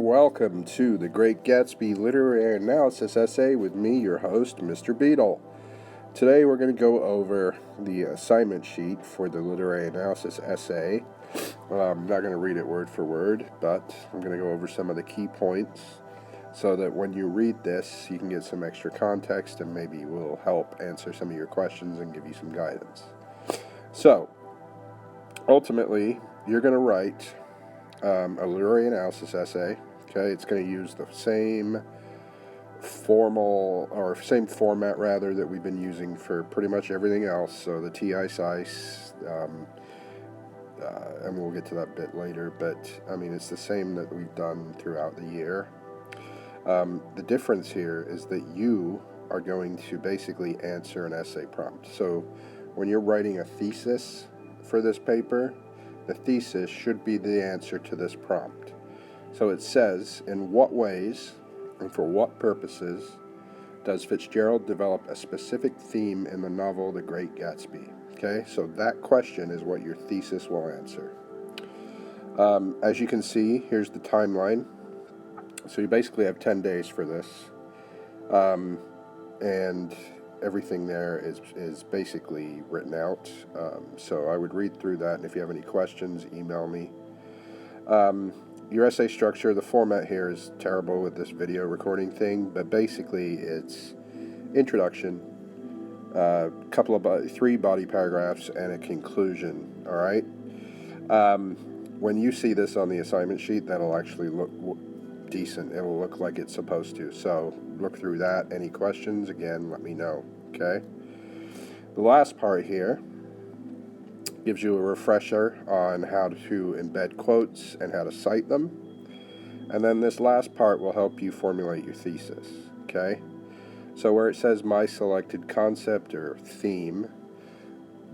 and welcome to The Great Gatsby Literary Analysis Essay with me, your host, Mr. Beadle. Today we're going to go over the assignment sheet for the literary analysis essay. I'm not going to read it word for word, but I'm going to go over some of the key points so that when you read this, you can get some extra context and maybe will help answer some of your questions and give you some guidance. So, ultimately, you're going to write a literary analysis essay. Okay, it's going to use the same format rather that we've been using for pretty much everything else. So the TI SICE, and we'll get to that bit later. But I mean, it's the same that we've done throughout the year. The difference here is that you are going to basically answer an essay prompt. So when you're writing a thesis for this paper, the thesis should be the answer to this prompt. So it says, in what ways and for what purposes does Fitzgerald develop a specific theme in the novel The Great Gatsby? Okay, so that question is what your thesis will answer. As you can see, here's the timeline. So you basically have 10 days for this. And everything there is basically written out. So I would read through that, and if you have any questions, email me. Your essay structure, the format here is terrible with this video recording thing, but basically it's introduction, three body paragraphs, and a conclusion, all right? When you see this on the assignment sheet, that'll actually look decent. It will look like it's supposed to. So look through that. Any questions, again, let me know, okay? The last part here gives you a refresher on how to embed quotes and how to cite them. And then this last part will help you formulate your thesis, okay? So where it says my selected concept or theme,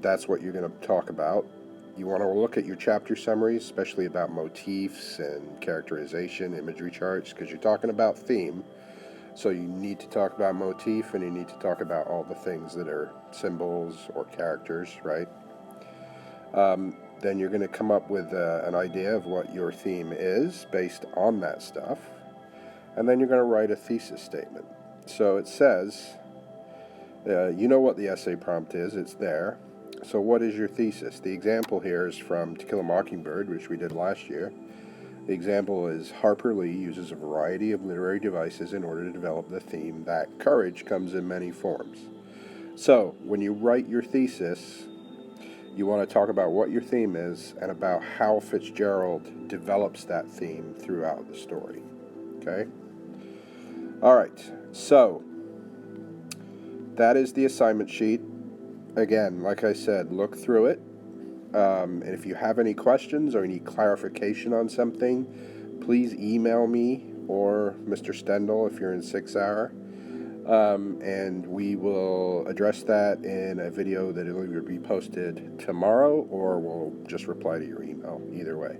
that's what you're going to talk about. You want to look at your chapter summaries, especially about motifs and characterization, imagery charts, because you're talking about theme. So you need to talk about motif, and you need to talk about all the things that are symbols or characters, right? Then you're going to come up with an idea of what your theme is based on that stuff. And then you're going to write a thesis statement. So it says, you know what the essay prompt is, it's there. So what is your thesis? The example here is from To Kill a Mockingbird, which we did last year. The example is Harper Lee uses a variety of literary devices in order to develop the theme that courage comes in many forms. So when you write your thesis, you want to talk about what your theme is and about how Fitzgerald develops that theme throughout the story. Okay? All right. So that is the assignment sheet. Again, like I said, look through it. And if you have any questions or any clarification on something, please email me or Mr. Stendhal if you're in 6 Hour. And we will address that in a video that will either be posted tomorrow or we'll just reply to your email, either way.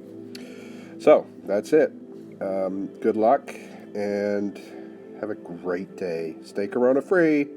So, that's it. Good luck and have a great day. Stay corona free.